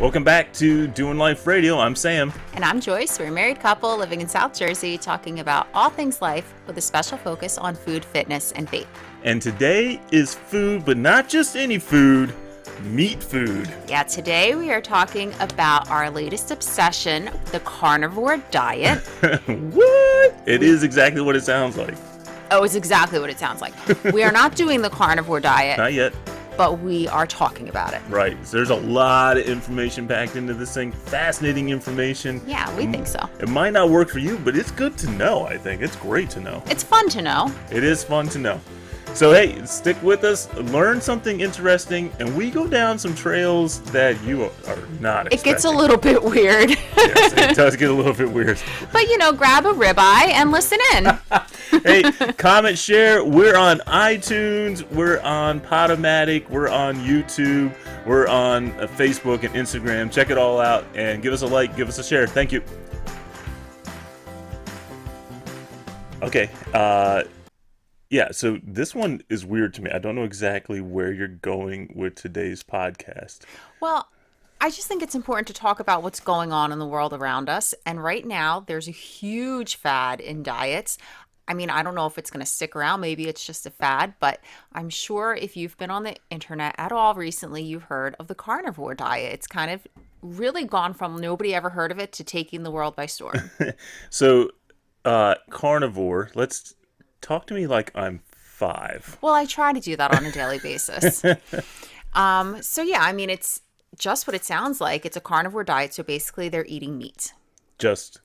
Welcome back to Doing Life Radio. I'm Sam. And I'm Joyce. We're a married couple living in South Jersey, talking about all things life with a special focus on food, fitness, and faith. And today is food, but not just any food, meat food. Yeah, today we are talking about our latest obsession, the carnivore diet. What? It is exactly what it sounds like. Oh, it's exactly what it sounds like. We are not doing the carnivore diet. Not yet. But we are talking about it. Right. So there's a lot of information packed into this thing. Fascinating information. Yeah, we think so. It might not work for you, but it's good to know, I think. It's great to know. It's fun to know. It is fun to know. So, hey, stick with us, learn something interesting, and we go down some trails that you are not expecting. It gets a little bit weird. Yes, it does get a little bit weird. But, grab a ribeye and listen in. Hey, comment, share. We're on iTunes. We're on Podomatic. We're on YouTube. We're on Facebook and Instagram. Check it all out and give us a like. Give us a share. Thank you. Okay. Yeah, so this one is weird to me. I don't know exactly where you're going with today's podcast. Well, I just think it's important to talk about what's going on in the world around us. And right now, there's a huge fad in diets. I mean, I don't know if it's going to stick around. Maybe it's just a fad, but I'm sure if you've been on the internet at all recently, you've heard of the carnivore diet. It's kind of really gone from nobody ever heard of it to taking the world by storm. So, carnivore, let's talk to me like I'm 5. Well, I try to do that on a daily basis. So yeah, I mean, it's just what it sounds like. It's a carnivore diet. So basically they're eating meat. Just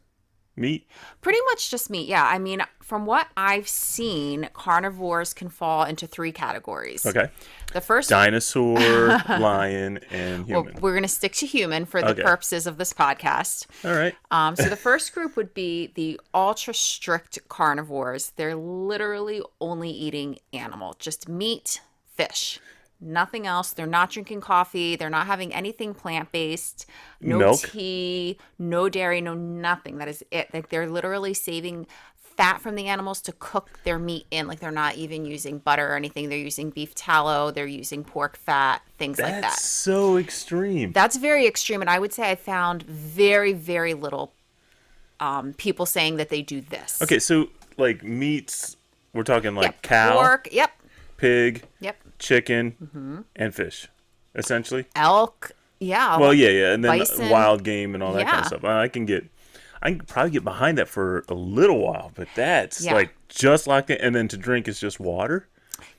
meat? Pretty much just meat, yeah. I mean, from what I've seen, carnivores can fall into 3 categories. Okay. The first... Dinosaur, lion, and human. Well, we're going to stick to human for the purposes of this podcast. All right. So the first group would be the ultra-strict carnivores. They're literally only eating animal, just meat, fish. Nothing else. They're not drinking coffee. They're not having anything plant-based. No milk? Tea, no dairy, no nothing. That is it. Like, they're literally saving fat from the animals to cook their meat in. Like, they're not even using butter or anything. They're using beef tallow. They're using pork fat, things like that. That's so extreme. That's very extreme. And I would say I found very, very little people saying that they do this. Okay, so like meats, we're talking like Yep. cow, Pork, yep. pig, Yep. chicken, and fish, essentially. Elk, yeah. Well, yeah, and then Bison. wild game and all that kind of Yeah. stuff. I can probably get behind that for a little while, but that's Yeah. like just like that. And then to drink is just water.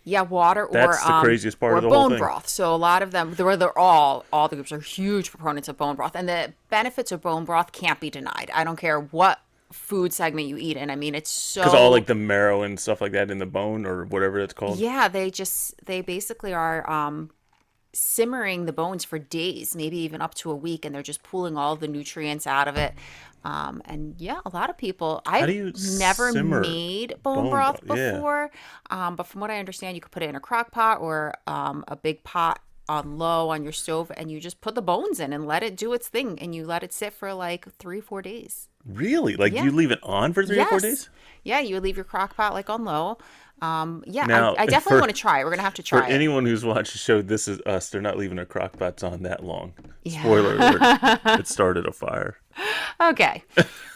Yeah, water That's or the craziest part or of the whole bone thing. broth. So a lot of them, they're all the groups are huge proponents of bone broth, and the benefits of bone broth can't be denied. I don't care what food segment you eat in. I mean, it's so Because all like the marrow and stuff like that in the bone or whatever it's called. Yeah, they basically are simmering the bones for days, maybe even up to a week, and they're just pulling all the nutrients out of it. And yeah, a lot of people. I've never made bone broth before, but from what I understand, you could put it in a crock pot or a big pot on low on your stove, and you just put the bones in and let it do its thing, and you let it sit for like 3-4 days. Really? Like Yeah. you leave it on for 3 or 4 days? Yeah, you would leave your crock pot like on low. Yeah, Now, I definitely want to try it. We're going to have to try For it. anyone who's watched the show, This Is Us, they're not leaving their crock pots on that long. Yeah. Spoiler alert, it started a fire. Okay,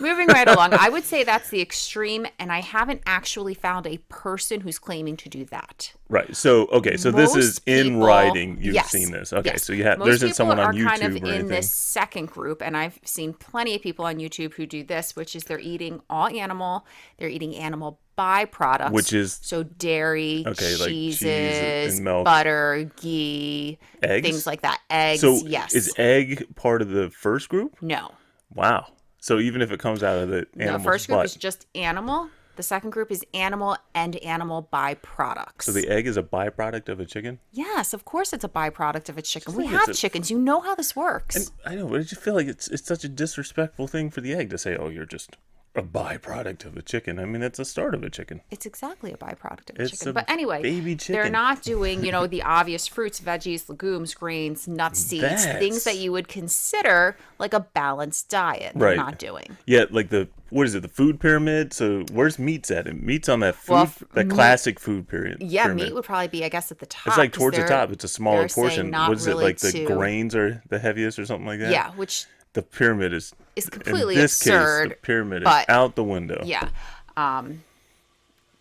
moving right along. I would say that's the extreme, and I haven't actually found a person who's claiming to do that. Right. So, okay. So this Most is in people- writing. You've yes, seen this. Okay. yes. So you have, Most there isn't people someone on are YouTube kind of or in anything. this second group, and I've seen plenty of people on YouTube who do this, which is they're eating all animal. They're eating animal byproducts, Which is- so dairy, Okay, like cheese cheeses, and milk. butter, ghee, Eggs? things like that. Eggs, So yes. is egg part of the first group? No. Wow. So even if it comes out of the The animal's first group butt. is just animal. The second group is animal and animal byproducts. So the egg is a byproduct of a chicken? Yes, of course it's a byproduct of a chicken. We like it's have a- chickens. You know how this works. And I know, but I just feel like it's such a disrespectful thing for the egg to say, oh, you're just a byproduct of a chicken. I mean, it's the start of a chicken. It's exactly a byproduct of a It's chicken. a But anyway, baby they're chicken. not doing, the obvious fruits, veggies, legumes, grains, nuts, seeds, things that That's you would consider like a balanced diet. They're right. not doing. Yeah, like what is it? The food pyramid. So where's meats at? Meat's on that food, Well, that classic food pyramid. Yeah, pyramid. meat would probably be, I guess, at the top. It's like 'Cause towards the top. It's a smaller they're saying portion. not What is it? really Like the to, grains are the heaviest or something like that? yeah, which The pyramid is is completely in this absurd. case, the pyramid is but out the window. yeah.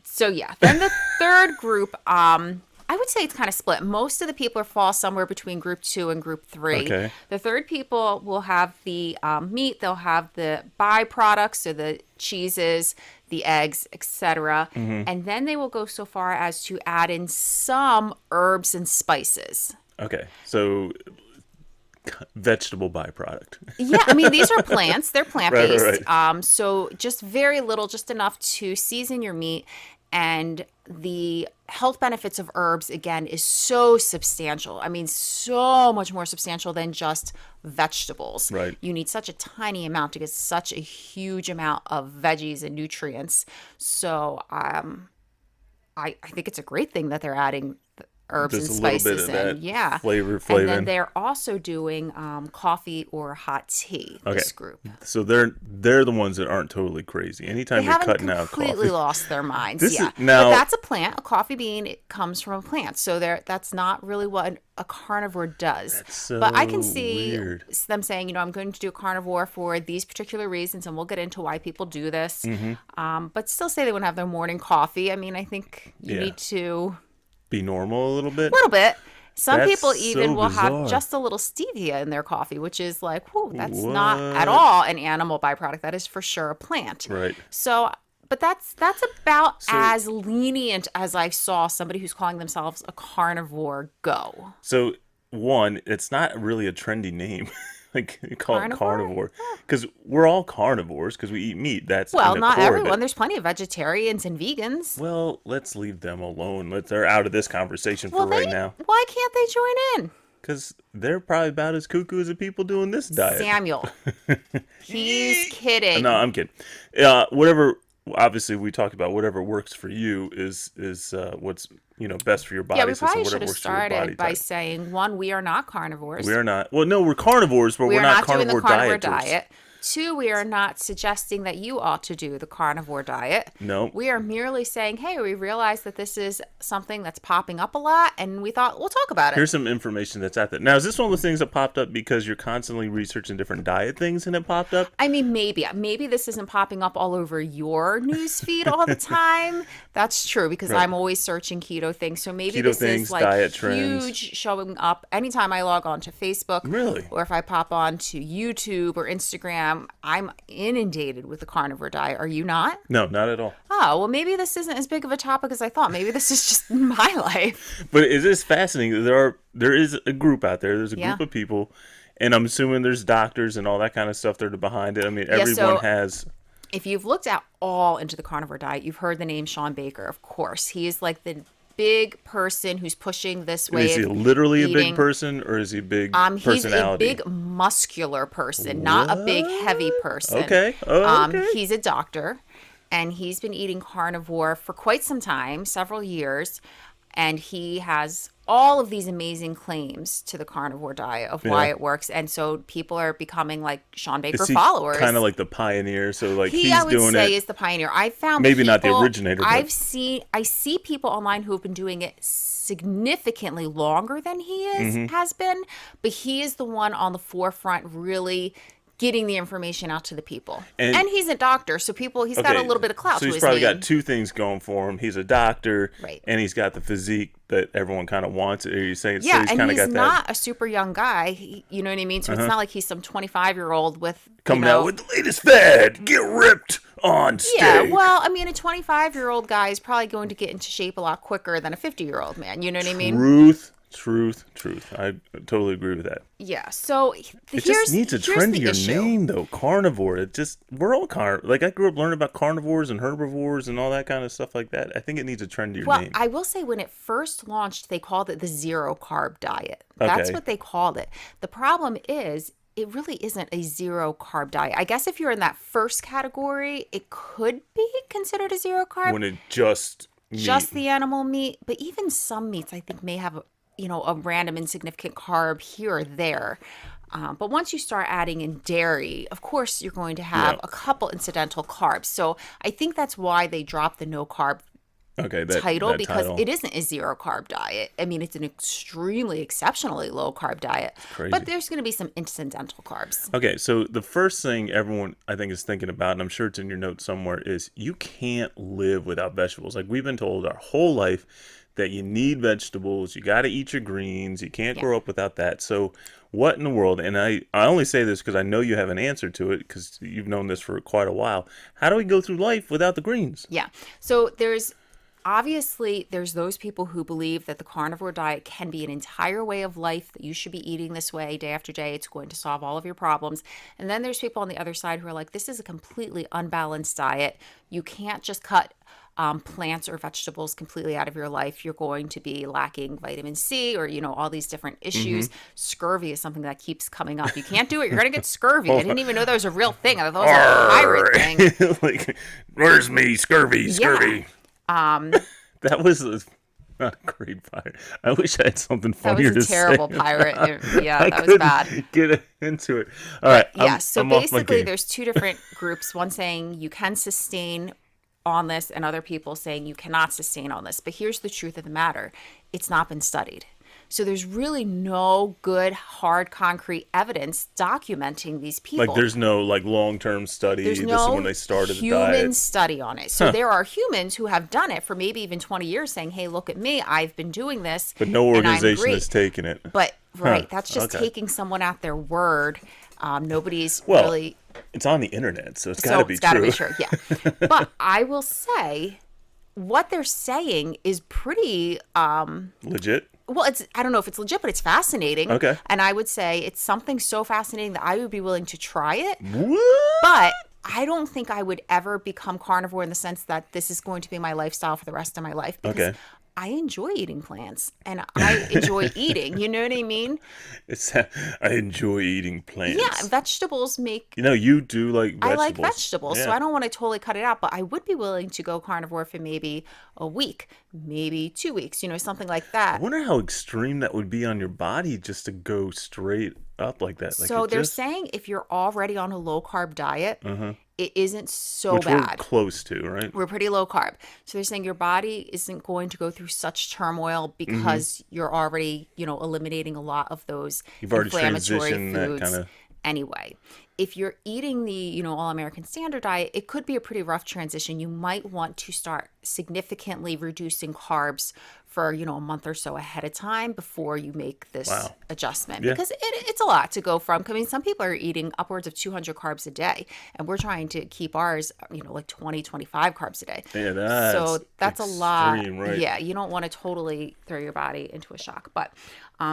So yeah, then the third group, I would say it's kind of split. Most of the people fall somewhere between group 2 and group 3. Okay. The third people will have the meat, they'll have the byproducts, so the cheeses, the eggs, etc. And then they will go so far as to add in some herbs and spices. Okay. So vegetable byproduct. Yeah, I mean, these are plants. They're plant-based. Right. So just very little, just enough to season your meat. And the health benefits of herbs, again, is so substantial. I mean, so much more substantial than just vegetables. Right. You need such a tiny amount to get such a huge amount of veggies and nutrients. So I think it's a great thing that they're adding herbs Just and a little spices bit of that yeah. flavor And then in. they're also doing coffee or hot tea. Okay. This group. So they're the ones that aren't totally crazy. Anytime They you're haven't cutting out completely coffee. lost their minds. This is- Yeah, now- but that's a plant. A coffee bean, it comes from a plant. So that's not really what a carnivore does. That's so But I can see weird. them saying, I'm going to do a carnivore for these particular reasons, and we'll get into why people do this. But still say they wouldn't have their morning coffee. I mean, I think you Yeah. need to Be normal a little bit. a little bit. Some That's people even so will bizarre. have just a little stevia in their coffee, which is like, whoa, that's not What? at all an animal byproduct. That is for sure a plant. Right. So, but that's about So- as lenient as I saw somebody who's calling themselves a carnivore go. So one, it's not really a trendy name. Like you call it Carnivore? carnivore because we're all carnivores because we eat meat. That's Well, in the not core of everyone. it. There's plenty of vegetarians and vegans. Well, let's leave them alone. They're out of this conversation for right now Why can't they join in? because they're probably about as cuckoo as the people doing this diet. Samuel. He's kidding. No, I'm kidding. Whatever. Obviously, we talked about whatever works for you is what's best for your body. Yeah, we system, probably whatever should have works for your body started by type. saying, one, we are not carnivores. We are not. Well, no, we're carnivores, but We we're are not doing the carnivore carnivore dieters. diet. 2, we are not suggesting that you ought to do the carnivore diet. No. We are merely saying, hey, we realize that this is something that's popping up a lot, and we thought we'll talk about it. Here's some information that's out there. Now, is this one of those things that popped up because you're constantly researching different diet things and it popped up? I mean, maybe this isn't popping up all over your news feed all the time. That's true, because Right. I'm always searching keto things. So maybe Keto this things, is like diet trends. huge, showing up anytime I log on to Facebook. Really? Or if I pop on to YouTube or Instagram. I'm inundated with the carnivore diet. Are you not? No, not at all. Oh, well, maybe this isn't as big of a topic as I thought. Maybe this is just my life. But it is fascinating. There is a group out there. There's a Yeah. group of people, and I'm assuming there's doctors and all that kind of stuff that are behind it. I mean, everyone so- has. If you've looked at all into the carnivore diet, you've heard the name Sean Baker, of course. He is like the big person who's pushing this way Is he of literally a big eating. person, or is he a big He's a personality? big muscular person, not a big heavy person. Okay. Oh, okay. He's a doctor, and he's been eating carnivore for quite some time, several years, and he has all of these amazing claims to the carnivore diet of why Yeah. it works, and so people are becoming like Sean Baker Is he followers. kind of like the pioneer? So like He, he's I would doing say, it. is the pioneer. I found Maybe not the people- originator, but- I see people online who have been doing it significantly longer than he has been, but he is the one on the forefront, really getting the information out to the people. And- And he's a doctor, so he's got a little bit of clout So to he's his probably name. got two things going for him. He's a doctor, Right. and he's got the physique that everyone kind of wants. Are you saying? Yeah, so he's and kind of he's got not a super young guy. You know what I mean? So it's not like he's some 25-year-old with coming out with the latest fad. Get ripped on stage. Yeah, well, I mean, a 25-year-old guy is probably going to get into shape a lot quicker than a 50-year-old man. You know what I mean? Truth. I totally agree with that. Yeah. So It just needs a trendier issue. name, though. Carnivore. We're all like I grew up learning about carnivores and herbivores and all that kind of stuff like that. I think it needs a trendier Well, name. I will say when it first launched, they called it the zero carb diet. That's Okay. what they called it. The problem is it really isn't a zero carb diet. I guess if you're in that first category, it could be considered a zero carb, when it just just meat. the animal meat. But even some meats, I think, may have, a random insignificant carb here or there. But once you start adding in dairy, of course, you're going to have Yeah. a couple incidental carbs. So I think that's why they dropped the no carb Okay, title, that because title. it isn't a zero carb diet. I mean, it's an extremely exceptionally low carb diet, Crazy. but there's going to be some incidental carbs. Okay, so the first thing everyone I think is thinking about, and I'm sure it's in your notes somewhere, is you can't live without vegetables. Like we've been told our whole life that you need vegetables, you got to eat your greens, you can't Yeah. grow up without that. So what in the world, and I only say this because I know you have an answer to it because you've known this for quite a while. How do we go through life without the greens? Yeah. So there's those people who believe that the carnivore diet can be an entire way of life, that you should be eating this way day after day. It's going to solve all of your problems. And then there's people on the other side who are like, this is a completely unbalanced diet. You can't just cut plants or vegetables completely out of your life. You're going to be lacking vitamin C or, all these different issues. Scurvy is something that keeps coming up. You can't do it. You're going to get scurvy. I didn't even know that was a real thing. I thought it was a pirate thing. Like, where's me? Scurvy, scurvy. That was not a great pirate. I wish I had something That funnier was to a terrible say. pirate. Yeah, I that was couldn't bad. get into it. All right. Yeah, so I'm off my basically game. there's two different groups, one saying you can sustain on this and other people saying you cannot sustain on this. But here's the truth of the matter. It's not been studied. So there's really no good, hard, concrete evidence documenting these people. Like there's no like long-term study. There's This is no when they started the human diet. study on it. So there are humans who have done it for maybe even 20 years saying, hey, look at me. I've been doing this. But no and I'm organization great. has taken it. But, right, that's just okay. taking someone at their word. Nobody's Well, really... it's on the internet, so it's got So to be it's got to true. be true, yeah. But I will say, what they're saying is pretty... Legit? well, I don't know if it's legit, but it's fascinating. Okay. And I would say it's something so fascinating that I would be willing to try it. What? But I don't think I would ever become carnivore in the sense that this is going to be my lifestyle for the rest of my life. Because Okay. I enjoy eating plants and I enjoy eating. You know what I mean? I enjoy eating plants. Yeah, vegetables make... You do like vegetables. I like vegetables, so Yeah. I don't want to totally cut it out, but I would be willing to go carnivore for maybe a week, maybe 2 weeks, something like I that. wonder how extreme that would be on your body just to go straight up like that. Like So it they're just- saying if you're already on a low carb diet, it isn't so which we're bad. close to, right? We're pretty low carb. So they're saying your body isn't going to go through such turmoil because you're already, eliminating a lot of those You've already inflammatory transitioned that foods kinda- anyway. If you're eating the, all-American standard diet, it could be a pretty rough transition. You might want to start significantly reducing carbs for, a month or so ahead of time before you make this Wow. adjustment. Yeah. Because it's a lot to go from. I mean, some people are eating upwards of 200 carbs a day, and we're trying to keep ours, like 20, 25 carbs a day. Yeah, So that's a lot. extreme, right? Yeah, you don't want to totally throw your body into a shock. But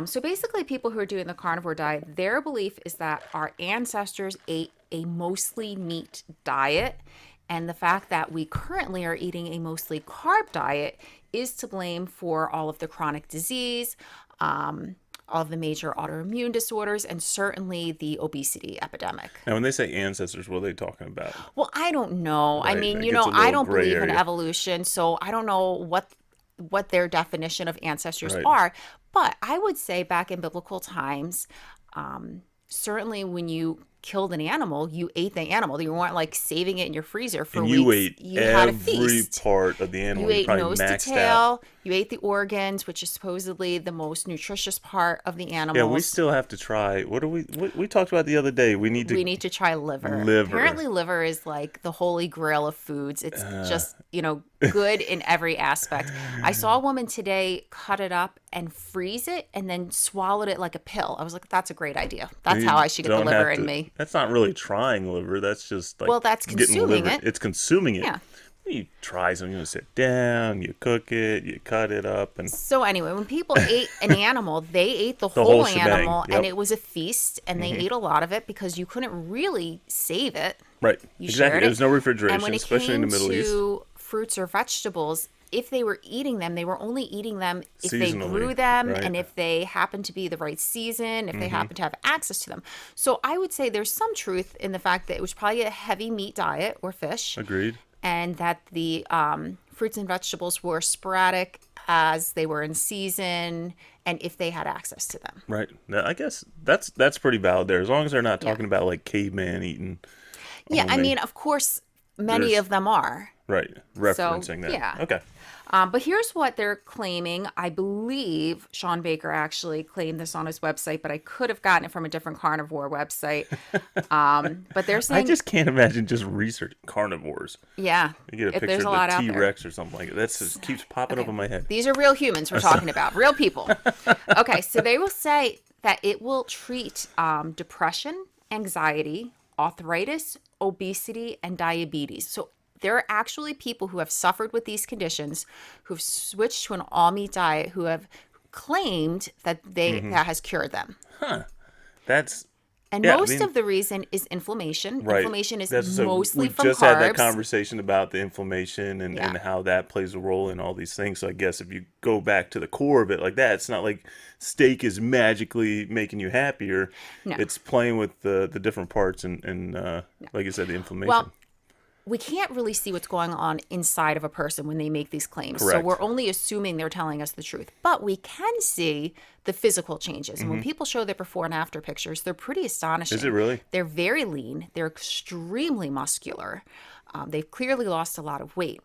so basically, people who are doing the carnivore diet, their belief is that our ancestors ate a mostly meat diet. And the fact that we currently are eating a mostly carb diet is to blame for all of the chronic disease, all of the major autoimmune disorders, and certainly the obesity epidemic. Now, when they say ancestors, what are they talking about? Well, I don't know. I Right, mean, that you gets know, a I little don't gray believe in area. evolution, so I don't know what their definition of ancestors Right. are. But I would say back in biblical times, certainly when you killed an animal, you ate the animal. You weren't like saving it in your freezer for And weeks. you ate had a every feast. part of the animal. You ate probably nose to maxed tail. out. You ate the organs, which is supposedly the most nutritious part of the animal. Yeah, we still have to try. What we talked about the other day? We need to try liver. Liver. Apparently, liver is like the holy grail of foods. It's just, good in every aspect. I saw a woman today cut it up and freeze it and then swallowed it like a pill. I was like, that's a great idea. That's how I should get the don't liver have in to- me. That's not really trying liver. That's just like Well, that's getting consuming liver. it. It's consuming it. Yeah. You try something. You sit down. You cook it. You cut it up, and So anyway, when people ate an animal, they ate the whole whole shebang, animal, yep. and it was a feast, and they ate a lot of it because you couldn't really save it. right, You exactly. shared it. There's no refrigeration, And when it especially in came the Middle East. to fruits or vegetables, if they were eating them, they were only eating them if they grew Seasonally, them right? and if they happened to be the right season, if they happened to have access to them. So I would say there's some truth in the fact that it was probably a heavy meat diet or fish, Agreed. and that the fruits and vegetables were sporadic as they were in season and if they had access to them. Right. Now, I guess that's pretty valid there, as long as they're not Yeah. talking about like caveman eating Yeah, I only. mean, of course, many There's- of them are. Right. Referencing that. yeah. Okay. But here's what they're claiming. I believe Sean Baker actually claimed this on his website, but I could have gotten it from a different carnivore website. But they're I saying, just can't imagine just researching carnivores. yeah, You get a if there's picture a lot of out the there. T-Rex or something like that. That just keeps popping up in my head. These are real humans we're talking about, real people. Okay, so they will say that it will treat depression, anxiety, arthritis, obesity, and diabetes. So there are actually people who have suffered with these conditions, who've switched to an all-meat diet, who have claimed that that has cured them. That's And Yeah, I most mean- of the reason is inflammation. right. Inflammation is So mostly we from just carbs. had that conversation about the inflammation and Yeah. how that plays a role in all these things. So I guess if you go back to the core of it like that, it's not like steak is magically making you happier. No. It's playing with the different parts and like you said, the inflammation. Well, we can't really see what's going on inside of a person when they make these claims. So Correct. we're only assuming they're telling us the truth. But we can see the physical changes. And when people show their before and after pictures, they're pretty astonishing. Is it really? They're very lean. They're extremely muscular. They've clearly lost a lot of weight.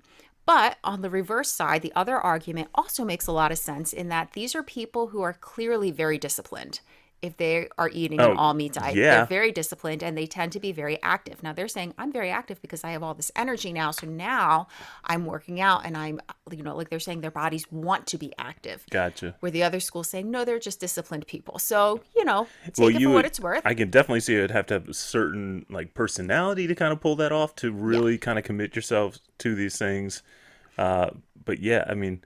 But on the reverse side, the other argument also makes a lot of sense in that these are people who are clearly very disciplined. If they are eating an all meat diet, yeah. they're very disciplined and they tend to be very active. Now they're saying, I'm very active because I have all this energy now. So now I'm working out and I'm, like they're saying their bodies want to be active. Gotcha. Where the other school's saying, no, they're just disciplined people. So, take Well, it for you what would- it's worth. I can definitely see it would have to have a certain like personality to kind of pull that off to really kind of commit yourself to these things. But yeah, I mean,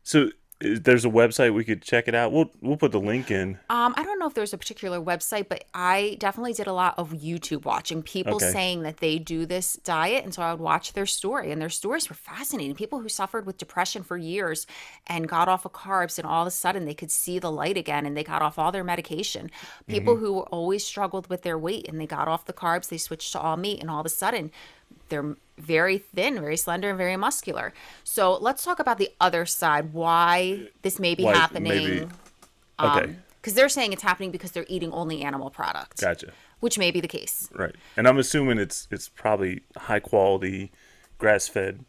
so there's a website we could check it out. We'll put the link in. I don't know if there's a particular website, but I definitely did a lot of YouTube watching people Okay. saying that they do this diet. And so I would watch their story, and their stories were fascinating. People who suffered with depression for years and got off of carbs, and all of a sudden they could see the light again and they got off all their medication. People who always struggled with their weight and they got off the carbs, they switched to all meat, and all of a sudden they're very thin, very slender, and very muscular. So let's talk about the other side, why this may be Like, happening. maybe- Okay. Because they're saying it's happening because they're eating only animal products, Gotcha. which may be the case. Right. And I'm assuming it's probably high quality, grass fed.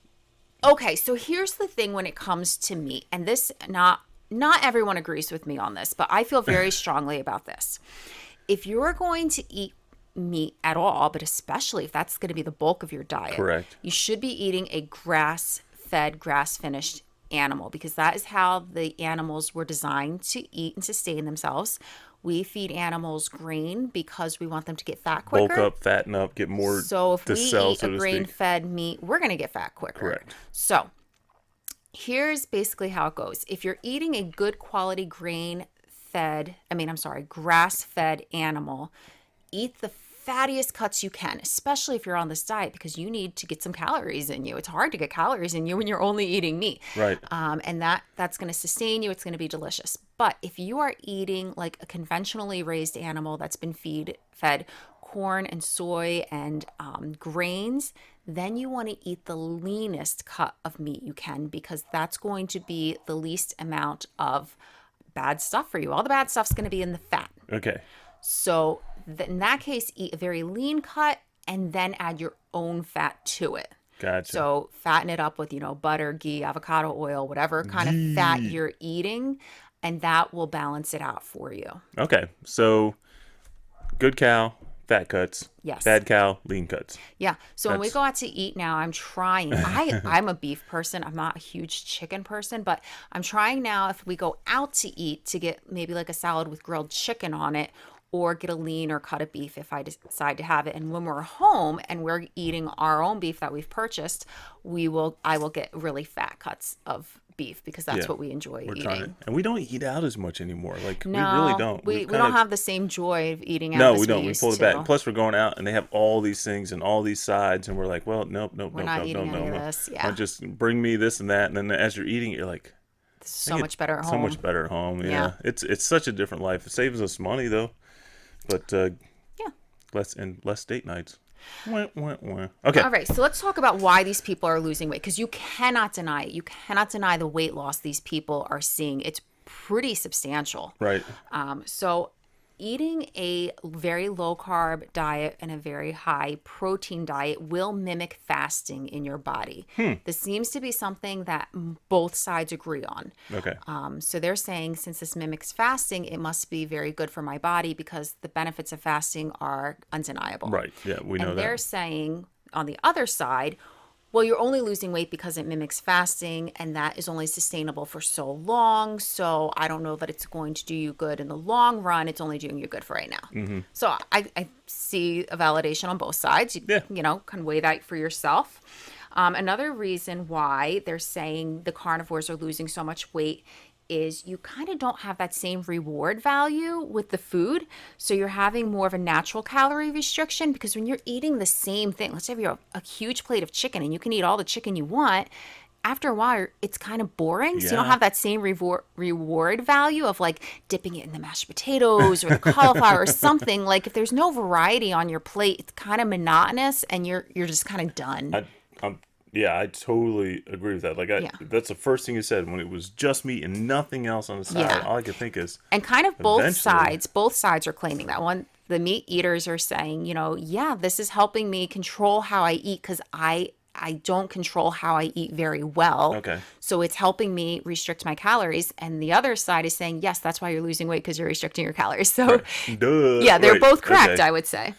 Okay, so here's the thing when it comes to meat, and this not everyone agrees with me on this, but I feel very strongly about this. If you're going to eat meat at all, but especially if that's going to be the bulk of your diet, Correct. you should be eating a grass-fed, grass-finished animal, because that is how the animals were designed to eat and sustain themselves. We feed animals grain because we want them to get fat quicker. Bulk up, fatten up, get more So if to we sell, eat so a to speak. grain-fed meat, we're going to get fat quicker. Correct. So here's basically how it goes. If you're eating a good quality grass-fed animal, eat the fattiest cuts you can, especially if you're on this diet, because you need to get some calories in you. It's hard to get calories in you when you're only eating meat. Right. And that's going to sustain you. It's going to be delicious. But if you are eating like a conventionally raised animal that's been fed corn and soy and grains, then you want to eat the leanest cut of meat you can, because that's going to be the least amount of bad stuff for you. All the bad stuff's going to be in the fat. Okay. So in that case, eat a very lean cut and then add your own fat to it. Gotcha. So fatten it up with, butter, ghee, avocado oil, whatever kind of fat you're eating, and that will balance it out for you. Okay. So good cow, fat cuts. Yes. Bad cow, lean cuts. Yeah. So when we That's- go out to eat now, I'm trying. I'm a beef person. I'm not a huge chicken person, but I'm trying now, if we go out to eat, to get maybe like a salad with grilled chicken on it, or get a lean or cut of beef if I decide to have it. And when we're home and we're eating our own beef that we've purchased, I will get really fat cuts of beef because that's what we enjoy eating. And we don't eat out as much anymore. Like, we No, really don't. we don't have the same joy of eating out No, as we don't. We used pull it to. back. Plus, we're going out and they have all these things and all these sides, and we're like, well, nope, We're not eating any of this. Yeah. Just bring me this and that, and then as you're eating it, you're like, This is so much better at home. so much better at home. Yeah. It's such a different life. It saves us money though, but less date nights. Okay. All right, so let's talk about why these people are losing weight, because you cannot deny it. You cannot deny the weight loss these people are seeing. It's pretty substantial. Right. So eating a very low carb diet and a very high protein diet will mimic fasting in your body. This seems to be something that both sides agree on. Okay. So they're saying since this mimics fasting, it must be very good for my body because the benefits of fasting are undeniable. Right. Yeah, we know And that. they're saying on the other side, well, you're only losing weight because it mimics fasting, and that is only sustainable for so long. So I don't know that it's going to do you good in the long run. It's only doing you good for right now. So I see a validation on both sides. You know, can weigh that for yourself. Another reason why they're saying the carnivores are losing so much weight is you kind of don't have that same reward value with the food. So you're having more of a natural calorie restriction because when you're eating the same thing, let's say you have a huge plate of chicken and you can eat all the chicken you want, after a while, it's kind of boring. So you don't have that same reward value of like dipping it in the mashed potatoes or the cauliflower or something. Like if there's no variety on your plate, it's kind of monotonous and you're just kind of done. I totally agree with that. Like, that's the first thing you said when it was just meat and nothing else on the side. Yeah. All I could think is, and kind of both sides are claiming that. One, the meat eaters are saying, you know, this is helping me control how I eat because I don't control how I eat very well. Okay. So it's helping me restrict my calories. And the other side is saying, yes, that's why you're losing weight because you're restricting your calories. So they're both correct, I would say.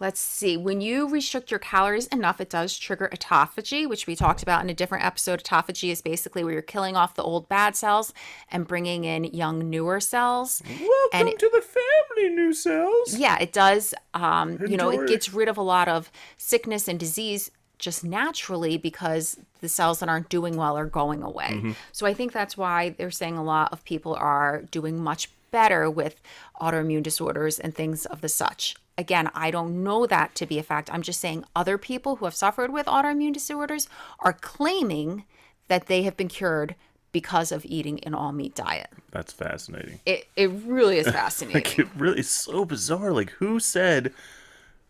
Let's see. When you restrict your calories enough, it does trigger autophagy, which we talked about in a different episode. Autophagy is basically where you're killing off the old bad cells and bringing in young, newer cells. Welcome to the family, new cells. Yeah, it does. It gets rid of a lot of sickness and disease just naturally because the cells that aren't doing well are going away. So I think that's why they're saying a lot of people are doing much better with autoimmune disorders and things of the such. Again, I don't know that to be a fact. I'm just saying other people who have suffered with autoimmune disorders are claiming that they have been cured because of eating an all-meat diet. That's fascinating. It really is fascinating. Like, it really is so bizarre. Like, who said...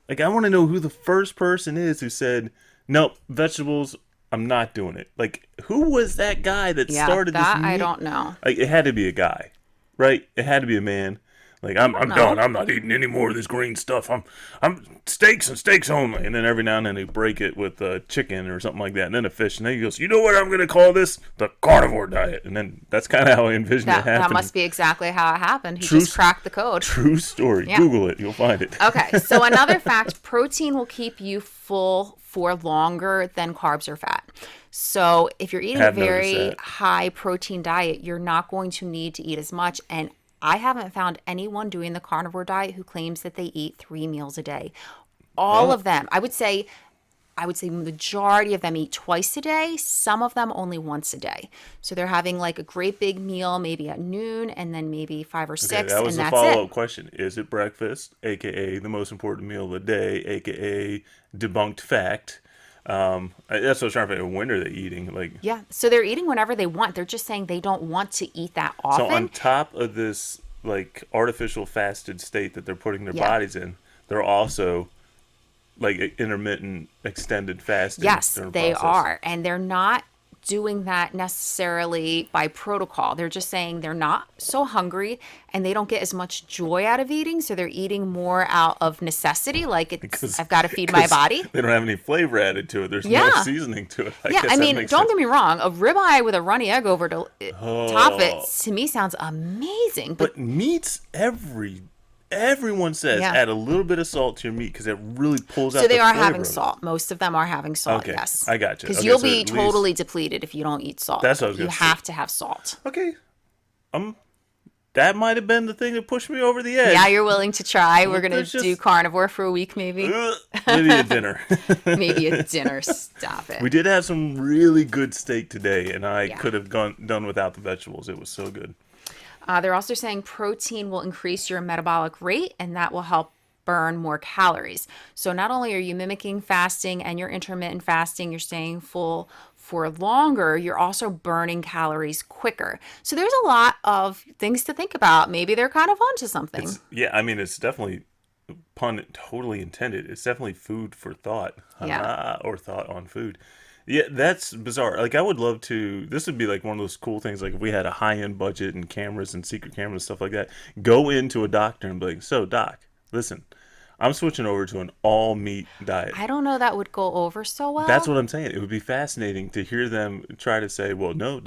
Like, I want to know who the first person is who said, nope, vegetables, I'm not doing it. Like, who was that guy that started this meat? I don't know. Like, it had to be a guy, right? It had to be a man. Like, I'm done. I'm not eating any more of this green stuff. I'm steaks and steaks only. And then every now and then they break it with chicken or something like that. And then a fish. And then he goes, you know what I'm going to call this? The carnivore diet. And then that's kind of how I envision it happening. That must be exactly how it happened. He just cracked the code. True story. Yeah. Google it. You'll find it. Okay. So another fact, protein will keep you full for longer than carbs or fat. So if you're eating a very high protein diet, you're not going to need to eat as much. And I haven't found anyone doing the carnivore diet who claims that they eat 3 meals a day. All of them, I would say majority of them eat twice a day. Some of them only once a day. So they're having like a great big meal, maybe at noon, and then maybe 5 or 6, and that's it. That was the follow-up question. Is it breakfast, a.k.a. the most important meal of the day, a.k.a. debunked fact? That's what I was trying to figure out. When are they eating? Like, yeah, so they're eating whenever they want. They're just saying they don't want to eat that often. So on top of this like artificial fasted state that they're putting their bodies in, they're also like intermittent extended fasting. Yes, they are, and they're not doing that necessarily by protocol. They're just saying they're not so hungry and they don't get as much joy out of eating, so they're eating more out of necessity, like I've got to feed my body. They don't have any flavor added to it. There's no seasoning to it. I mean, don't get me wrong, a ribeye with a runny egg over to top it, to me sounds amazing. But meats, everyone says add a little bit of salt to your meat because it really pulls out the flavor. So they are having salt. Most of them are having salt, yes. I got you. Because you'll be totally depleted if you don't eat salt. That's what I was going to say. You have to have salt. Okay. that might have been the thing that pushed me over the edge. Yeah, you're willing to try. We're going to Just- do carnivore for a week, maybe. Maybe a dinner. Maybe a dinner. Stop it. We did have some really good steak today, and I Yeah. could have done without the vegetables. It was so good. They're also saying protein will increase your metabolic rate, and that will help burn more calories. So not only are you mimicking fasting and your intermittent fasting, you're staying full for longer, you're also burning calories quicker. So there's a lot of things to think about. Maybe they're kind of onto something. Yeah, I mean, it's definitely, pun totally intended, it's definitely food for thought. Yeah. Or thought on food. Yeah, that's bizarre. Like, I would love to, this would be like one of those cool things, like if we had a high-end budget and cameras and secret cameras and stuff like that, go into a doctor and be like, so doc, listen, I'm switching over to an all-meat diet. I don't know that would go over so well. That's what I'm saying. It would be fascinating to hear them try to say, well, no,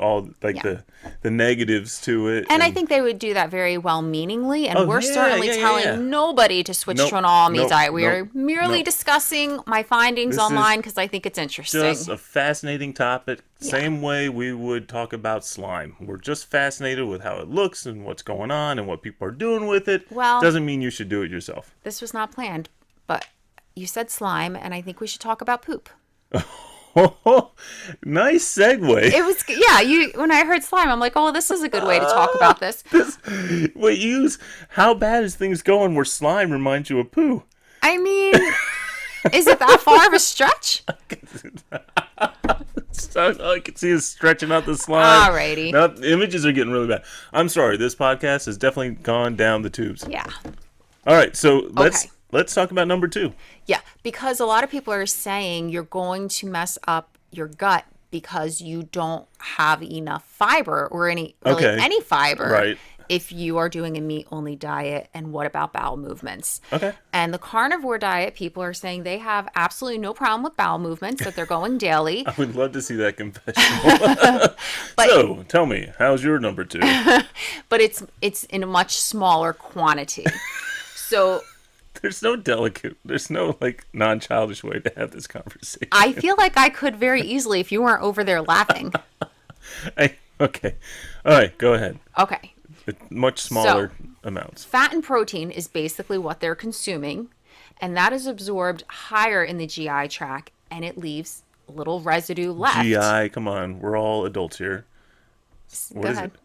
all like Yeah. the negatives to it. And I think they would do that very well-meaningly, and Oh, we're yeah, certainly yeah, yeah, telling yeah. nobody to switch Nope, to an all-meat nope, diet. We are nope, merely nope. discussing my findings This is online because I think it's interesting. just a fascinating topic. Yeah. Same way we would talk about slime. We're just fascinated with how it looks and what's going on and what people are doing with it. Well- doesn't mean you should do it yourself. This was not planned, but you said slime, and I think we should talk about poop. Nice segue. It was, yeah, when I heard slime, I'm like, oh, this is a good way to talk about this. How bad is things going where slime reminds you of poo? I mean, is it that far of a stretch? All I can see is stretching out the slime. Alrighty. Now, the images are getting really bad. I'm sorry. This podcast has definitely gone down the tubes. Yeah. All right. So let's Okay. talk about number 2. Yeah, because a lot of people are saying you're going to mess up your gut because you don't have enough fiber or any fiber Right. if you are doing a meat-only diet. And what about bowel movements? Okay. And the carnivore diet, people are saying they have absolutely no problem with bowel movements, that they're going daily. I would love to see that confessional. So tell me, how's your number 2? But it's in a much smaller quantity. So There's no like non-childish way to have this conversation. I feel like I could very easily if you weren't over there laughing. Okay. All right. Go ahead. Okay. Much smaller amounts. Fat and protein is basically what they're consuming, and that is absorbed higher in the GI tract, and it leaves a little residue left. GI, come on. We're all adults here. Go What is ahead. it?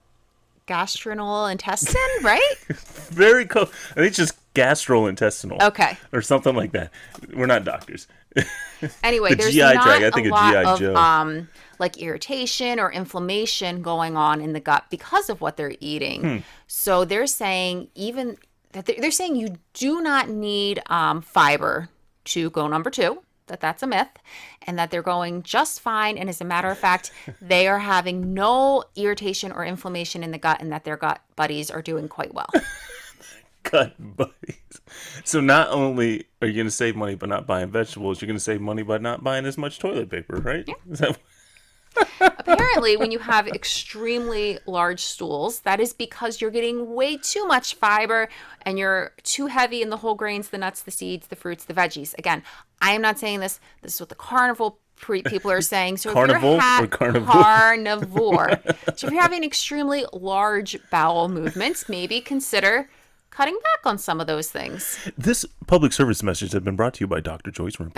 Gastrointestinal intestine, right? Very close. I think it's just gastrointestinal. Okay. Or something like that. We're not doctors. Anyway, The there's GI not tract, I think a of lot GI of Joe. like irritation or inflammation going on in the gut because of what they're eating. So they're saying they're saying you do not need fiber to go number 2. That's a myth, and that they're going just fine. And as a matter of fact, they are having no irritation or inflammation in the gut, and that their gut buddies are doing quite well. Gut buddies. So not only are you going to save money by not buying vegetables, you're going to save money by not buying as much toilet paper, right? Yeah. Is that... Apparently, when you have extremely large stools, that is because you're getting way too much fiber and you're too heavy in the whole grains, the nuts, the seeds, the fruits, the veggies. Again, I am not saying this. This is what the carnivore people are saying. So Carnival or carnivore? Carnivore. So if you're having extremely large bowel movements, maybe consider cutting back on some of those things. This public service message has been brought to you by Dr. Joyce Rimp.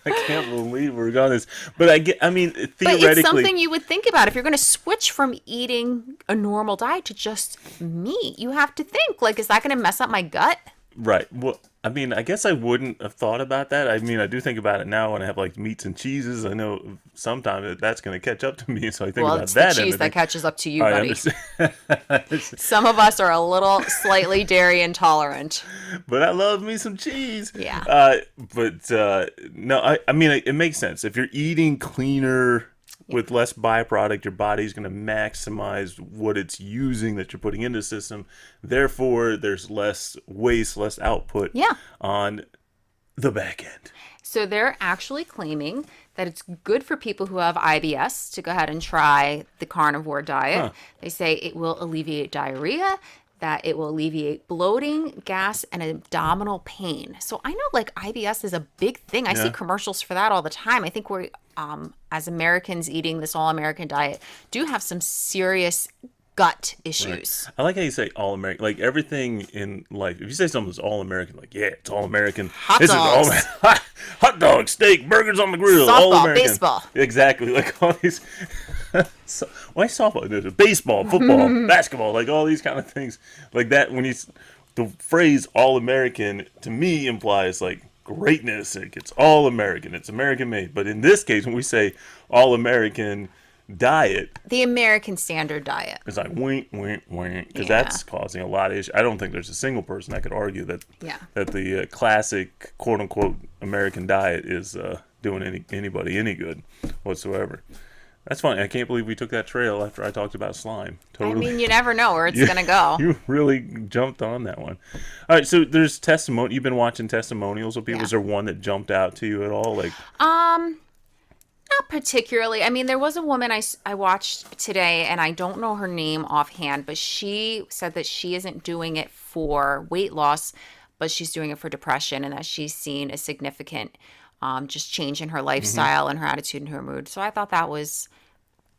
I can't believe we're going this. But I mean, theoretically... But it's something you would think about. If you're going to switch from eating a normal diet to just meat, you have to think, like, is that going to mess up my gut? Right. Well, I mean, I guess I wouldn't have thought about that. I mean, I do think about it now when I have like meats and cheeses. I know sometimes that's going to catch up to me, so I think Well, about it's that. the cheese that catches up to you, I buddy. understand. Some of us are a little slightly dairy intolerant. But I love me some cheese. Yeah. No, I mean, it makes sense. If you're eating cleaner with less byproduct, your body's going to maximize what it's using that you're putting into the system. Therefore, there's less waste, less output on the back end. So they're actually claiming that it's good for people who have IBS to go ahead and try the carnivore diet. Huh. They say it will alleviate diarrhea, that it will alleviate bloating, gas, and abdominal pain. So I know like IBS is a big thing. I see commercials for that all the time. I think as Americans eating this all American diet, do have some serious gut issues. I like how you say all American. Like everything in life, if you say something's all American, like yeah, it's all American. Hot This is all dogs, hot dog, steak, burgers on the grill, all softball, American. baseball. Exactly, like all these. So, why softball? There's baseball, football, basketball, like all these kind of things, like that. When you the phrase "all American" to me implies like greatness. Like it's all American. It's American made. But in this case, when we say all American diet, The American standard diet. it's like wink, wink, wink, because Yeah. that's causing a lot of issues. I don't think there's a single person that could argue that Yeah. that the classic quote unquote American diet is doing anybody any good whatsoever. That's funny. I can't believe we took that trail after I talked about slime. I Totally. mean, you never know where it's going to go. You really jumped on that one. All right, so there's testimony. You've been watching testimonials of people. Yeah. Is there one that jumped out to you at all? Like, Not particularly. I mean, there was a woman I watched today, and I don't know her name offhand, but she said that she isn't doing it for weight loss, but she's doing it for depression, and that she's seen a significant just change in her lifestyle and her attitude and her mood. So I thought that was,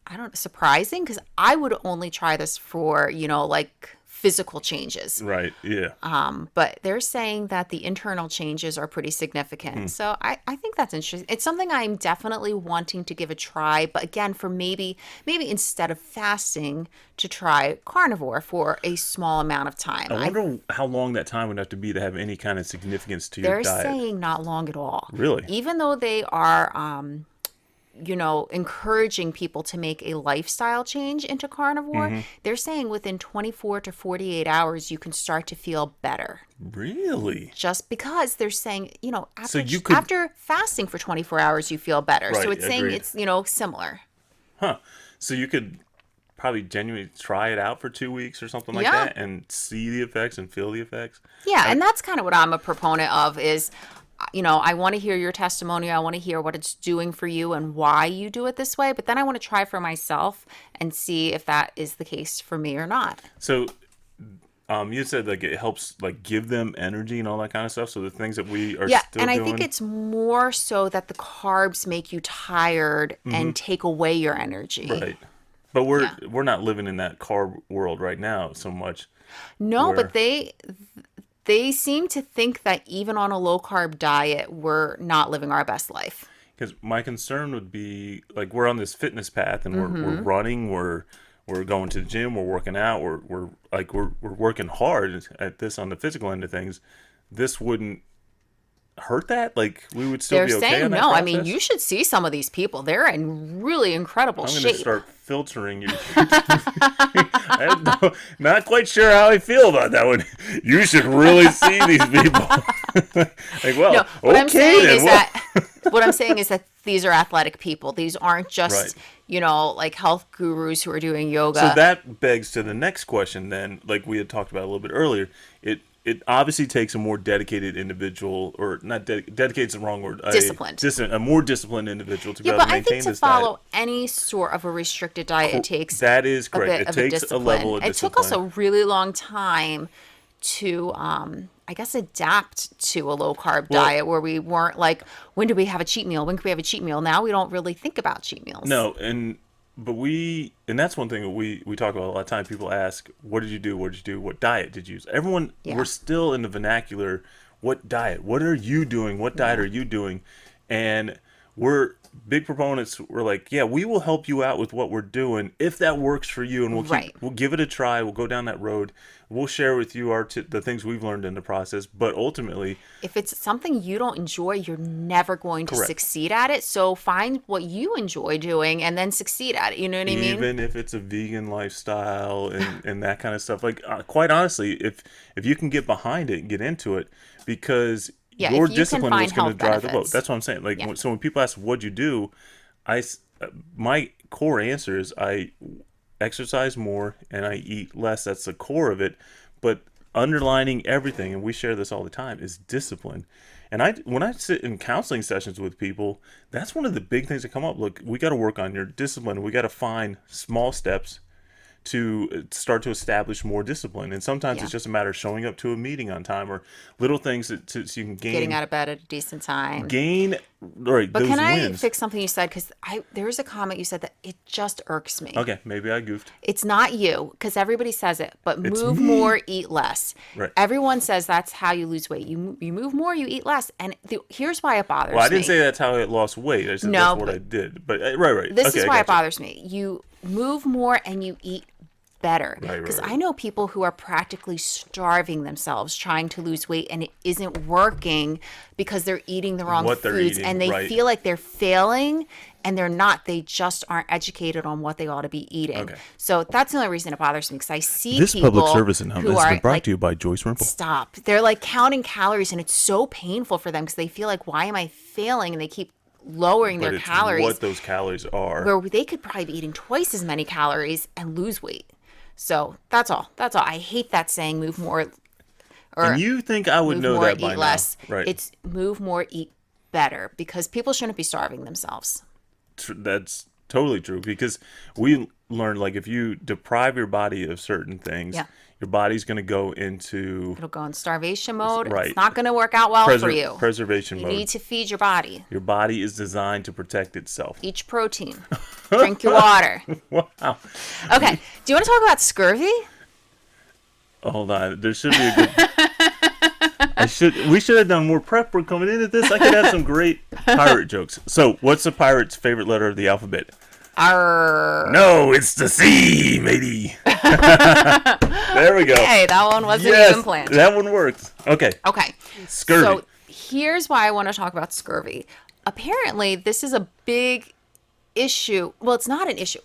I don't know, surprising, because I would only try this for, like physical changes. right? Yeah. But they're saying that the internal changes are pretty significant. So I think that's interesting. It's something I'm definitely wanting to give a try. But again, for maybe instead of fasting, to try carnivore for a small amount of time. I wonder how long that time would have to be to have any kind of significance to your They're diet. saying not long at all. Really? Even though they are, encouraging people to make a lifestyle change into carnivore, they're saying within 24 to 48 hours, you can start to feel better. Really? Just because they're saying, So after, you could- after fasting for 24 hours, you feel better. So Right, it's saying agreed. it's, similar. Huh. So you could probably genuinely try it out for 2 weeks or something like Yeah. that and see the effects and feel the effects. Yeah. And that's kind of what I'm a proponent of is, I want to hear your testimony. I want to hear what it's doing for you and why you do it this way. But then I want to try for myself and see if that is the case for me or not. So you said like it helps like give them energy and all that kind of stuff. So the things that we are Yeah, still and I doing. think it's more so that the carbs make you tired and take away your energy. right. But we're not living in that carb world right now so much. No, where- but they seem to think that even on a low carb diet, we're not living our best life. Because my concern would be like we're on this fitness path and we're running, we're going to the gym, we're working out, we're working hard at this on the physical end of things. This wouldn't hurt that. Like we would still They're be okay saying in that no. I process? mean, you should see some of these people. They're in really incredible I'm going shape. to start filtering you. Not quite sure how I feel about that one. You should really see these people. Like, well, No, what I'm okay saying then. is Well, what I'm saying is that these are athletic people. These aren't just, Right. like health gurus who are doing yoga. So that begs to the next question then, like we had talked about a little bit earlier. It obviously takes a more dedicated individual, or not dedicated's the wrong word. Disciplined. A more disciplined individual to be Yeah, able but to I maintain think to this follow diet. any sort of a restricted diet, it takes That is a correct. bit It of takes a discipline. level of It took us a discipline. really long time to, I guess, adapt to a low carb diet where we weren't like, when do we have a cheat meal? When can we have a cheat meal? Now we don't really think about cheat meals. No, and that's one thing that we talk about a lot of time. People ask, what did you do? What did you do? What diet did you use? Everyone, Yeah. we're still in the vernacular. What diet? What are you doing? What diet are you doing? And we're big proponents. We're like, yeah, we will help you out with what we're doing if that works for you, and Right. we'll give it a try. We'll go down that road. We'll share with you the things we've learned in the process. But ultimately, If it's something you don't enjoy, you're never going to Correct. succeed at it. So find what you enjoy doing and then succeed at it. You know what I mean? even if it's a vegan lifestyle and that kind of stuff, like quite honestly, if you can get behind it and get into it, because Yeah, your if you can discipline find was going to health drive the boat. benefits. That's what I'm saying. Like Yeah. so when people ask what'd you do, my core answer is I exercise more and I eat less. That's the core of it. But underlining everything, and we share this all the time, is discipline. And when I sit in counseling sessions with people, that's one of the big things that come up. Look, we got to work on your discipline. We got to find small steps to start to establish more discipline. And sometimes it's just a matter of showing up to a meeting on time, or little things so you can gain. Getting out of bed at a decent time. Right, but those can I wins. fix something you said? Because there was a comment you said that it just irks me. Okay, maybe I goofed. It's not you, because everybody says it, but It's move me. more, eat less. Right. Everyone says that's how you lose weight. You move more, you eat less. And here's why it bothers me. Well, I didn't say that's how I lost weight. I said No, that's what I did. But right. This Okay, is I why it got you. bothers me. You move more and you eat better. Because I know people who are practically starving themselves trying to lose weight, and it isn't working because they're eating the wrong foods, and they feel like they're failing, and they're not. They just aren't educated on what they ought to be eating. Okay. So that's the only reason it bothers me, because I see This people public service announcement who has are been brought like, to you by Joyce Rimple. stop. They're like counting calories, and it's so painful for them because they feel like, why am I failing? And they keep lowering But their it's calories. what those calories are. Where they could probably be eating twice as many calories and lose weight. So that's all. I hate that saying, move more. Or And you think I would move know more, that by eat now. less. Right. It's move more, eat better, because people shouldn't be starving themselves. That's totally true, because we learned, like, if you deprive your body of certain things, your body's going to go into It'll go in starvation mode. Right. It's not going to work out well for you. Preservation You mode. need to feed your body. Your body is designed to protect itself. Eat protein. Drink your water. Wow. Okay. Do you want to talk about scurvy? Hold on. There should be a good... We should have done more prep. We're coming into this. I could have some great pirate jokes. So, what's a pirate's favorite letter of the alphabet? Arr. No, it's the C, matey. There we go. Hey, that one wasn't even planned. That one worked. Okay. Okay. Scurvy. So here's why I want to talk about scurvy. Apparently, this is a big issue. Well, it's not an issue.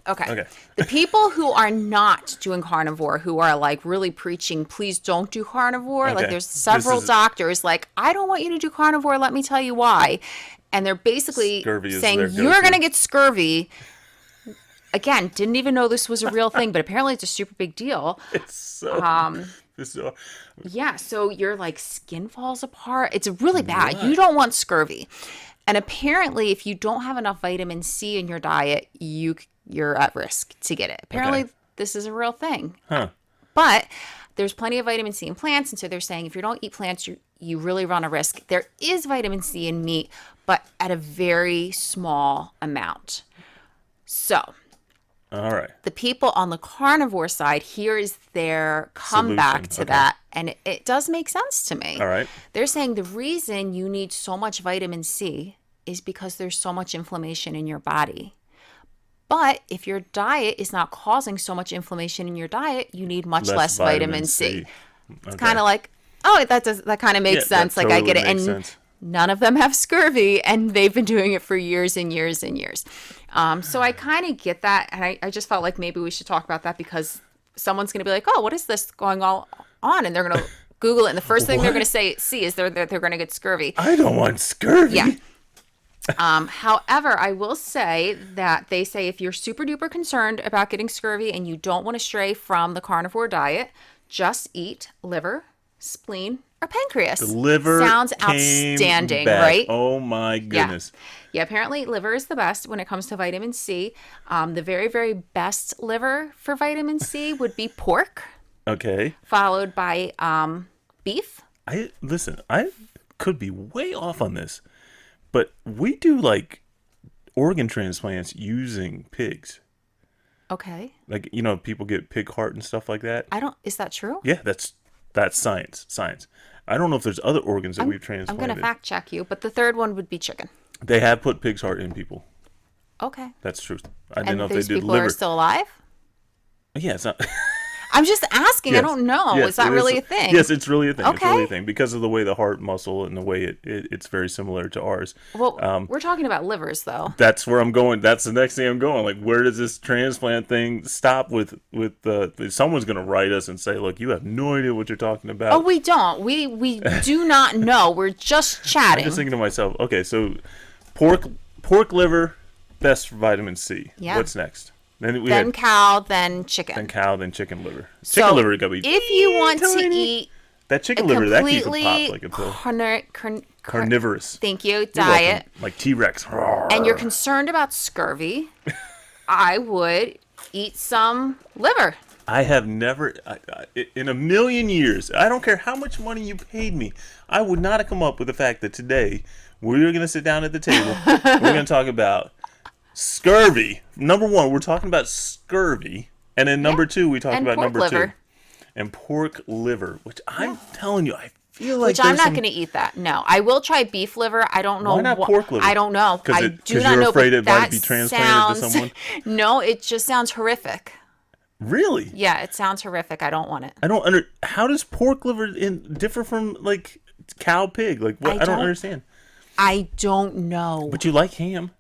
Okay. The people who are not doing carnivore, who are like really preaching, please don't do carnivore. Like, there's several doctors like, I don't want you to do carnivore. Let me tell you why. And they're basically saying you're going to get scurvy. Again, didn't even know this was a real thing, but apparently it's a super big deal. It's so... Yeah, so your like skin falls apart. It's really bad. You don't want scurvy. And apparently, if you don't have enough vitamin C in your diet, you're at risk to get it. Apparently, this is a real thing. Huh. But there's plenty of vitamin C in plants, and so they're saying if you don't eat plants, you really run a risk. There is vitamin C in meat, but at a very small amount. So... All right. The people on the carnivore side, here is their comeback to that. And it does make sense to me. All right. They're saying the reason you need so much vitamin C is because there's so much inflammation in your body. But if your diet is not causing so much inflammation in your diet, you need much less vitamin C. It's kind of like, that kind of makes sense. Like, I get it. And sense. None of them have scurvy, and they've been doing it for years and years and years. So I kind of get that, and I just felt like maybe we should talk about that, because someone's going to be like, oh, what is this going all on? And they're going to Google it, and the first thing they're going to see is they're going to get scurvy. I don't want scurvy. Yeah. However, I will say that they say if you're super duper concerned about getting scurvy and you don't want to stray from the carnivore diet, just eat liver, spleen, or pancreas. The liver sounds outstanding, back. Right? Oh my goodness. Yeah, apparently liver is the best when it comes to vitamin C. The very, very best liver for vitamin C would be pork. Okay. Followed by beef. I could be way off on this, but we do like organ transplants using pigs. Okay. Like, people get pig heart and stuff like that. Is that true? Yeah, that's science. I don't know if there's other organs that we've transplanted. I'm going to fact check you, but the third one would be chicken. They have put pig's heart in people. Okay. That's true. I didn't know if they did people liver. Are still alive? Yeah, it's not. I'm just asking. Yes. I don't know. Yes, is that really a thing? Yes, it's really a thing. Okay. It's really a thing because of the way the heart muscle and the way it's very similar to ours. Well, we're talking about livers, though. That's where I'm going. That's the next thing I'm going. Like, where does this transplant thing stop with someone's going to write us and say, look, you have no idea what you're talking about. Oh, we don't. We do not know. We're just chatting. I'm just thinking to myself, okay, so pork liver, best for vitamin C. Yeah. What's next? Then cow, then chicken. Then cow, then chicken liver. So chicken liver got to be if you want to eat that chicken liver, that you can pop like a pill. Carnivorous. Thank you. You're diet. welcome. Like T-Rex. And you're concerned about scurvy, I would eat some liver. I have never, in a million years, I don't care how much money you paid me, I would not have come up with the fact that today we're going to sit down at the table. We're going to talk about scurvy. Number one, we're talking about scurvy. And then number two, we talk about number liver. two. And pork liver, which I'm telling you, I feel like Which I'm not going to eat that. No, I will try beef liver. I don't know why not pork liver. I don't know. I do not you're know. afraid it might be transplanted to someone. No, it just sounds horrific. Really? Yeah, it sounds horrific. I don't want it. How does pork liver differ from like cow, pig? Like what? I don't understand. I don't know. But you like ham?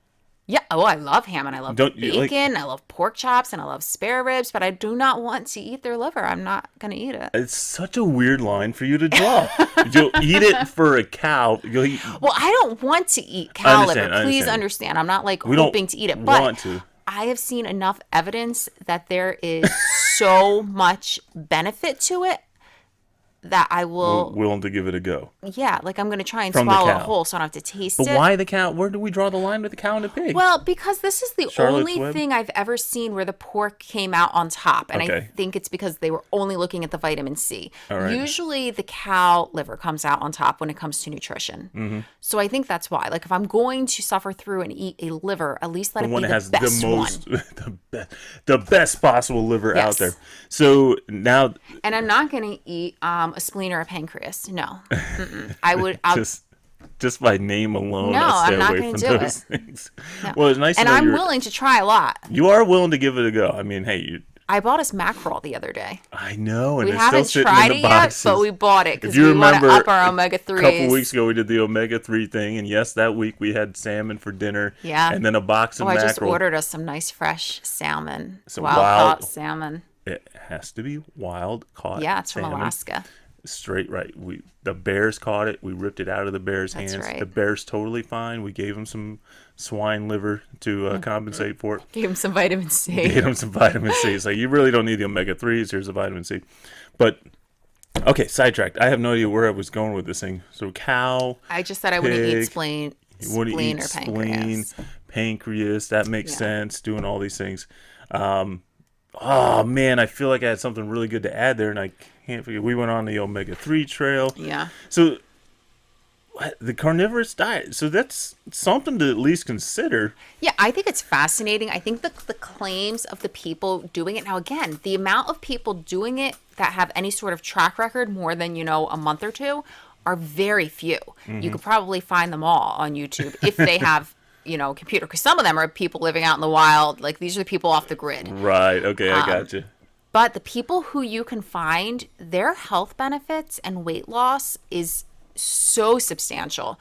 Yeah. Oh, I love ham and I love bacon. I love pork chops and I love spare ribs, but I do not want to eat their liver. I'm not going to eat it. It's such a weird line for you to draw. You'll eat it for a cow. Well, I don't want to eat cow liver. Please understand. I'm not like hoping to eat it, but I have seen enough evidence that there is so much benefit to it that I will willing to give it a go. Yeah, like I'm going to try and swallow it whole so I don't have to taste it. But why the cow? Where do we draw the line with the cow and the pig? Well, because this is the only thing I've ever seen where the pork came out on top. And I think it's because they were only looking at the vitamin C. Usually the cow liver comes out on top when it comes to nutrition. Mm-hmm. So I think that's why. Like if I'm going to suffer through and eat a liver, at least let it be the best one. The best possible liver out there. So now... And I'm not going to eat a spleen or a pancreas. No. I'll just by name alone, no, I'll stay I'm not away going from to do those it. things. No. Well, it's nice and to know I'm willing to try a lot. You are willing to give it a go. I mean, hey, I bought us mackerel the other day. I know, and we it's haven't still sitting tried in the it boxes. yet, but we bought it because we want to up our omega-3s. A couple weeks ago, we did the omega-3 thing, and yes, that week we had salmon for dinner. Yeah, and then a box of mackerel. I just ordered us some nice fresh salmon, wild-caught salmon. It has to be wild-caught. Yeah, it's salmon. From Alaska. Straight right. The bears caught it. We ripped it out of the bears' That's hands. right. The bear's totally fine. We gave him some swine liver to compensate for it. Gave him some vitamin C. Gave him some vitamin C. It's like, you really don't need the omega-3s. Here's the vitamin C. But, okay, sidetracked. I have no idea where I was going with this thing. So cow, I just said I wouldn't eat spleen or pancreas. That makes sense, doing all these things. Oh, man, I feel like I had something really good to add there, and I can't forget. We went on the omega-3 trail. Yeah. So the carnivorous diet. So that's something to at least consider. Yeah, I think it's fascinating. I think the claims of the people doing it. Now, again, the amount of people doing it that have any sort of track record more than, a month or two are very few. Mm-hmm. You could probably find them all on YouTube if they have computer, because some of them are people living out in the wild. Like these are the people off the grid. Right. Okay. I got you. But the people who you can find, their health benefits and weight loss is so substantial.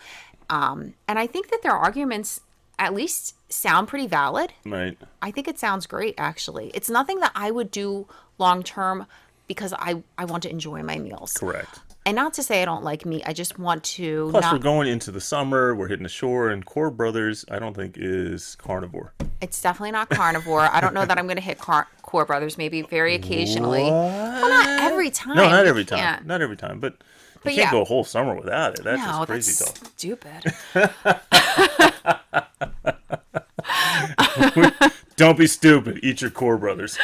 And I think that their arguments at least sound pretty valid. Right. I think it sounds great, actually. It's nothing that I would do long term because I want to enjoy my meals. Correct. And not to say I don't like meat. I just want to. Plus, we're going into the summer. We're hitting the shore, and Core Brothers, I don't think, is carnivore. It's definitely not carnivore. I don't know that I'm going to hit Core Brothers. Maybe very occasionally. What? Well, not every time. No, not every time. Not every time. But you can't go a whole summer without it. That's just crazy talk. Stupid. Don't be stupid. Eat your Core Brothers.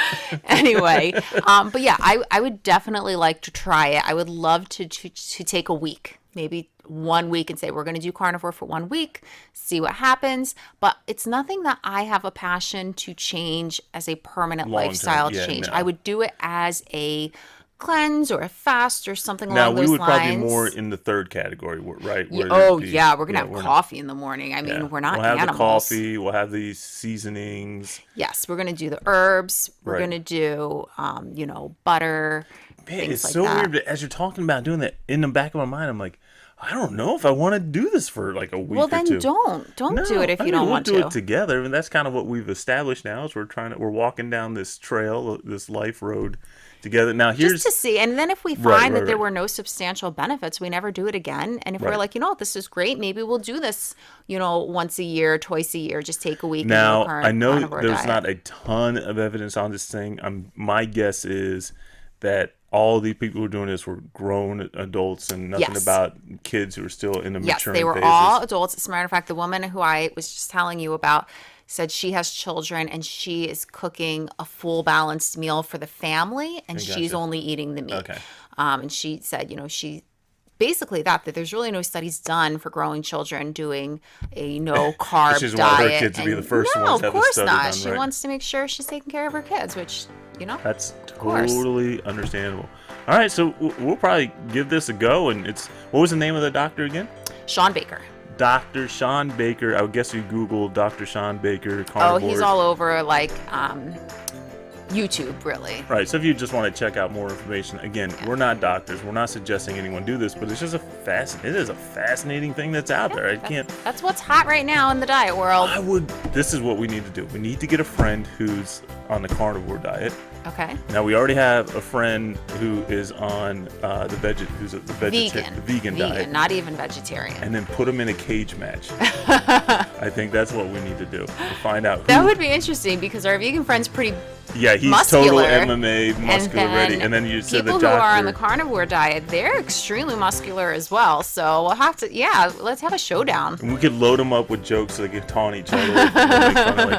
Anyway, but yeah, I would definitely like to try it. I would love to take a week, maybe 1 week, and say we're going to do carnivore for 1 week, see what happens. But it's nothing that I have a passion to change as a permanent lifestyle change. No. I would do it as a cleanse or a fast or something along those lines. Now, we would probably be more in the third category, right? We're going to have coffee in the morning. I mean, we're not animals. We'll have the coffee. We'll have these seasonings. Yes, we're going to do the herbs. We're going to do, butter, Man, it's so weird. As you're talking about doing that, in the back of my mind, I'm like, I don't know if I want to do this for like a week or two. Well, then don't do it if you don't want to. We'll do it together. I mean, that's kind of what we've established now is we're walking down this trail, this life road together. Now here's just to see, and then if we find that there were no substantial benefits, we never do it again. And if we're like, this is great, maybe we'll do this, once a year, twice a year, just take a week. Now I know there's not a ton of evidence on this thing. My guess is that all the people who are doing this were grown adults and nothing about kids who are still in the maturing phases. Yes, they were all adults. As a matter of fact, the woman who I was just telling you about said she has children and she is cooking a full balanced meal for the family, and she's Gotcha. only eating the meat. Okay. And she said, she basically that there's really no studies done for growing children doing a no carb She's diet. wanted her kids to be the first no, ones to of have a course study not. done, She right? wants to make sure she's taking care of her kids, which That's course. totally understandable. All right, so we'll probably give this a go. And what was the name of the doctor again? Sean Baker. Dr. Sean Baker. I would guess you Google Dr. Sean Baker Carnivore. Oh, he's all over like YouTube, really. Right, so if you just want to check out more information, again, we're not doctors. We're not suggesting anyone do this, but it's just it is a fascinating thing that's out there. That's what's hot right now in the diet world. This is what we need to do. We need to get a friend who's on the carnivore diet. Okay. Now, we already have a friend who is on the vegan diet. Not even vegetarian. And then put them in a cage match. I think that's what we need to do. To find out who. That would be interesting because our vegan friend's pretty Yeah, he's muscular, total MMA, muscular ready. And then you said the people doctor. who are on the carnivore diet, they're extremely muscular as well. So we'll have to, let's have a showdown. And we could load them up with jokes so they can taunt each other. Make fun of,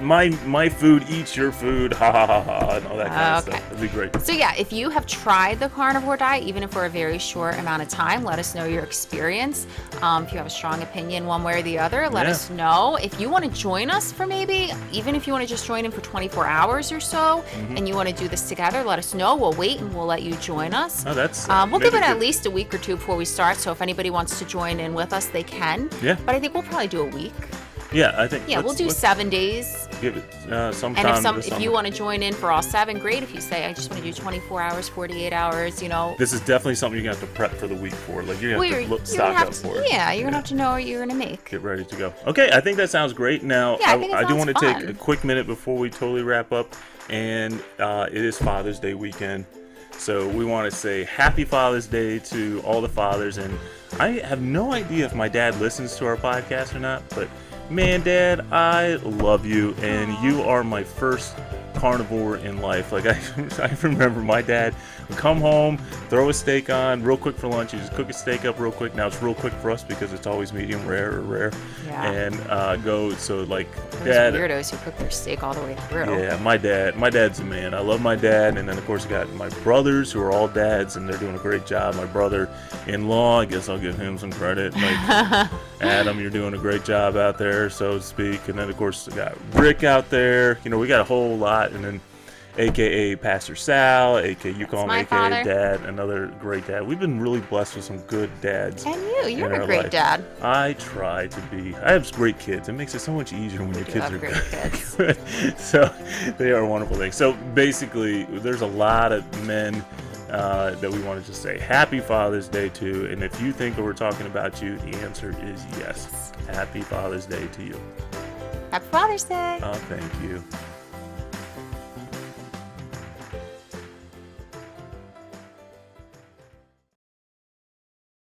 like, my food eats your food, ha ha ha ha, and all that kind of stuff. That'd be great. So yeah, if you have tried the carnivore diet, even if for a very short amount of time, let us know your experience. If you have a strong opinion one way or the other, let us know. If you want to join us for even if you want to just join in for 24 hours or so, and you want to do this together, let us know. We'll wait and we'll let you join us. Oh, that's we'll give it at least a week or two before we start. So if anybody wants to join in with us, they can. Yeah. But I think we'll probably do a week. Yeah, I think. Yeah, we'll do 7 days. Give it some And time. if you want to join in for all 7, great. If you say I just want to do 24 hours, 48 hours, This is definitely something you're gonna have to prep for the week for. Like you're gonna have to stock up for it. Yeah, you're gonna have to know what you're gonna make. Get ready to go. Okay, I think that sounds great. Now, Yeah, I think it I do sounds want to fun. take a quick minute before we totally wrap up, and it is Father's Day weekend. So we want to say Happy Father's Day to all the fathers. And I have no idea if my dad listens to our podcast or not, but man, Dad, I love you, and you are my first carnivore in life. Like I remember my dad would come home, throw a steak on real quick for lunch. He just cook a steak up real quick. Now it's real quick for us because it's always medium rare or rare. Yeah. And go so like Those Dad. weirdos who cook their steak all the way through. Yeah, my dad's a man. I love my dad, and then of course I got my brothers who are all dads, and they're doing a great job. My brother-in-law, I guess I'll give him some credit. Like Adam, you're doing a great job out there, so to speak. And then of course I got Rick out there. We got a whole lot, and then AKA Pastor Sal, AKA you call him AKA father. Dad, another great dad. We've been really blessed with some good dads. And you're in a our great life. dad. I try to be. I have great kids. It makes it so much easier when your do kids have are great good. So they are wonderful things. So basically, there's a lot of men that we want to just say Happy Father's Day to. And if you think that we're talking about you, the answer is yes. Happy Father's Day to you. Happy Father's Day. Oh, thank you.